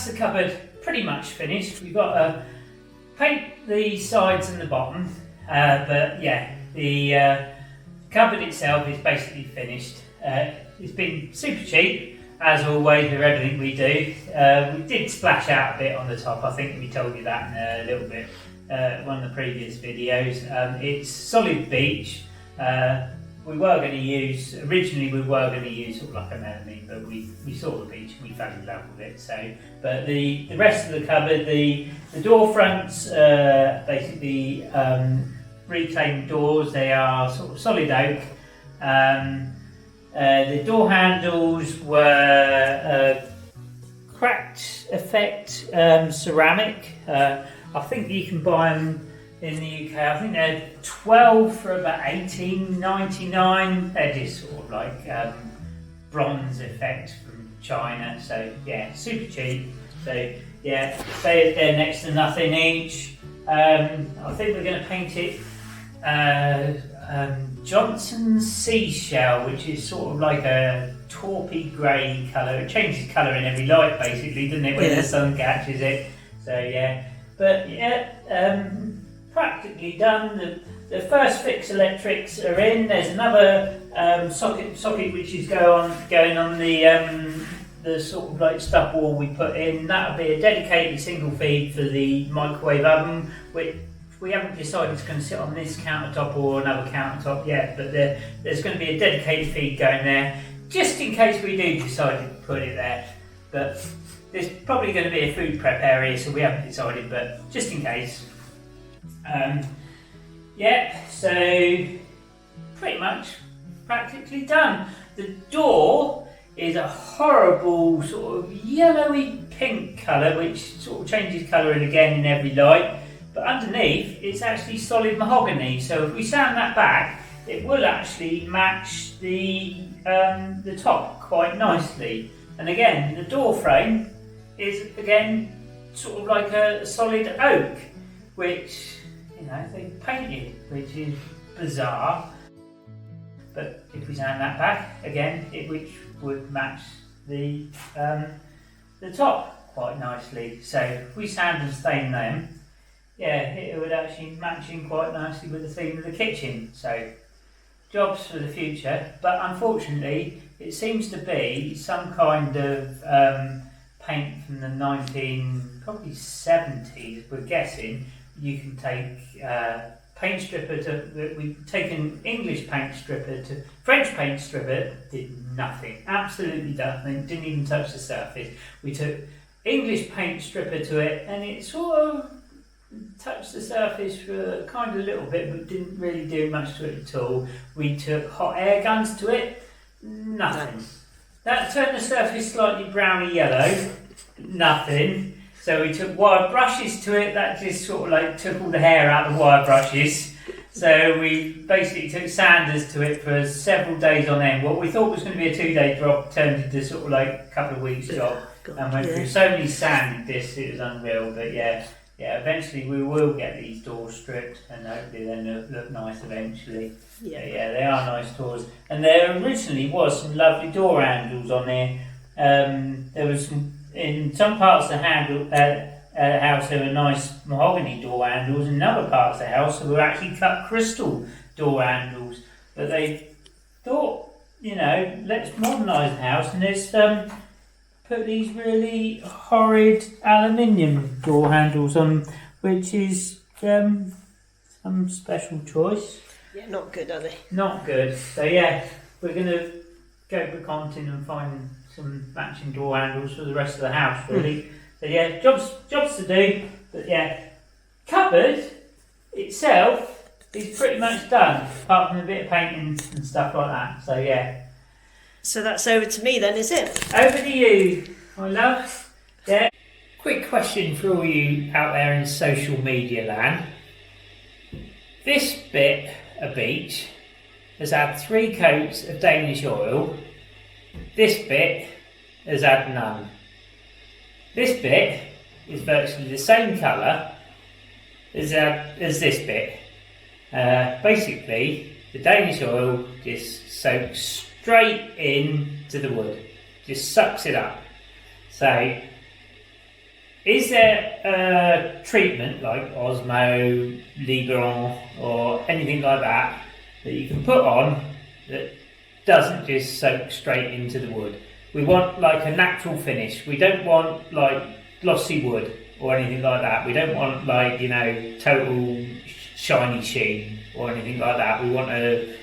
that's the cupboard pretty much finished. We've got to paint the sides and the bottom, but yeah, the cupboard itself is basically finished. It's been super cheap, as always with everything we do. We did splash out a bit on the top. I think we told you that in a little bit, one of the previous videos. It's solid beech. Originally we were going to use sort of like a melamine, but we saw the beech and we fell in love with it. So, but the rest of the cupboard, the door fronts, basically reclaimed doors. They are sort of solid oak. The door handles were cracked effect ceramic. I think you can buy them in the UK. I think they're 12 for about $18.99. They're just sort of like bronze effect from China. So yeah, super cheap. So yeah, they're next to nothing each. I think we're going to paint it Johnson's Seashell, which is sort of like a taupey grey colour. It changes colour in every light basically, doesn't it, when the sun catches it. So yeah, but yeah, practically done. The first fix electrics are in. There's another socket which is going on the sort of like stub wall we put in. That'll be a dedicated single feed for the microwave oven, which we haven't decided it's going to sit on this countertop or another countertop yet, but there's going to be a dedicated feed going there, just in case we do decide to put it there. But there's probably going to be a food prep area, so we haven't decided, but just in case. Yeah, so pretty much practically done. The door is a horrible sort of yellowy pink colour, which sort of changes colour in again in every light. But underneath, it's actually solid mahogany. So if we sand that back, it will actually match the top quite nicely. And again, the door frame is again sort of like a solid oak, which they painted, which is bizarre. But if we sand that back again, which would match the top quite nicely. So if we sand and stain them, yeah, it would actually match in quite nicely with the theme of the kitchen. So jobs for the future, but unfortunately it seems to be some kind of paint from the 1970s, we're guessing. You can take paint stripper we've taken English paint stripper to French paint stripper, did nothing, absolutely nothing, didn't even touch the surface. We took English paint stripper to it and it sort of touched the surface for kind of a little bit, but didn't really do much to it at all. We took hot air guns to it, nothing. That turned the surface slightly browny yellow, nothing. So we took wire brushes to it, that just sort of like took all the hair out of the wire brushes. So we basically took sanders to it for several days on end. What we thought was going to be a 2-day job turned into sort of like a couple of weeks job. And went through so many sanding discs, it was unreal. But yeah, eventually we will get these doors stripped and hopefully they'll look nice eventually. Yeah, they are nice doors. And there originally was some lovely door handles on there. There was some, in some parts of the house there were nice mahogany door handles, and in other parts of the house there were actually cut crystal door handles. But they thought, let's modernise the house, and let's put these really horrid aluminium door handles on, which is some special choice. Yeah, not good, are they? Not good. So yeah, we're going to go to Contin and find some matching door handles for the rest of the house, really. So yeah, jobs to do, but yeah, cupboard itself is pretty much done, apart from a bit of painting and stuff like that. So yeah. So that's over to me then, is it? Over to you, my love. Yeah. Quick question for all you out there in social media land. This bit of beech has had 3 coats of Danish oil. This bit has had none. This bit is virtually the same colour as this bit. Basically, the Danish oil just soaks straight into the wood, just sucks it up. So Is there a treatment like OSMO, Liberon, or anything like that that you can put on that doesn't just soak straight into the wood? We want like a natural finish. We don't want like glossy wood or anything like that. We don't want like, you know, total shiny sheen or anything like that. We want a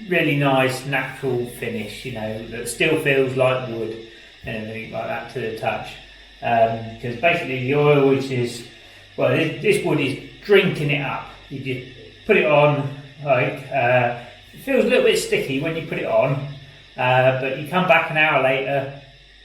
really nice natural finish, you know, that still feels like wood and everything like that to the touch. Because basically the oil, which is, well, this wood is drinking it up. You just put it on, like, it feels a little bit sticky when you put it on, but you come back an hour later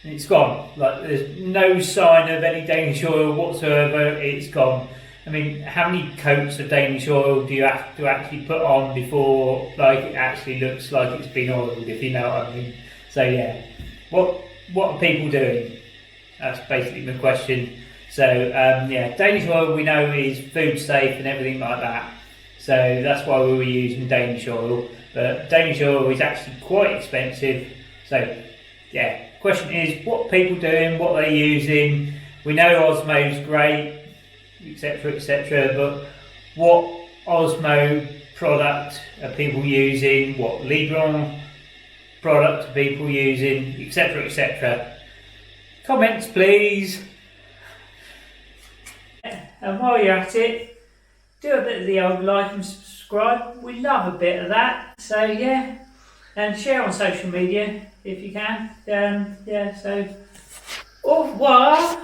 and it's gone. Like, there's no sign of any Danish oil whatsoever, it's gone. I mean, how many coats of Danish oil do you have to actually put on before, like, it actually looks like it's been oiled, if you know what I mean? So yeah, what are people doing? That's basically the question. So yeah, Danish oil we know is food safe and everything like that. So that's why we were using Danish oil. But Danish oil is actually quite expensive. So yeah, question is what are people doing, what are they using? We know Osmo's great, etc., but what Osmo product are people using? What Liberon product are people using, etc. Comments please. And while you're at it, do a bit of the old like and subscribe. We love a bit of that. So yeah, and share on social media if you can. Yeah, so au revoir.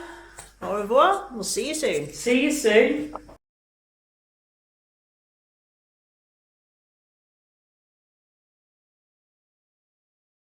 Au revoir. We'll see you soon. See you soon.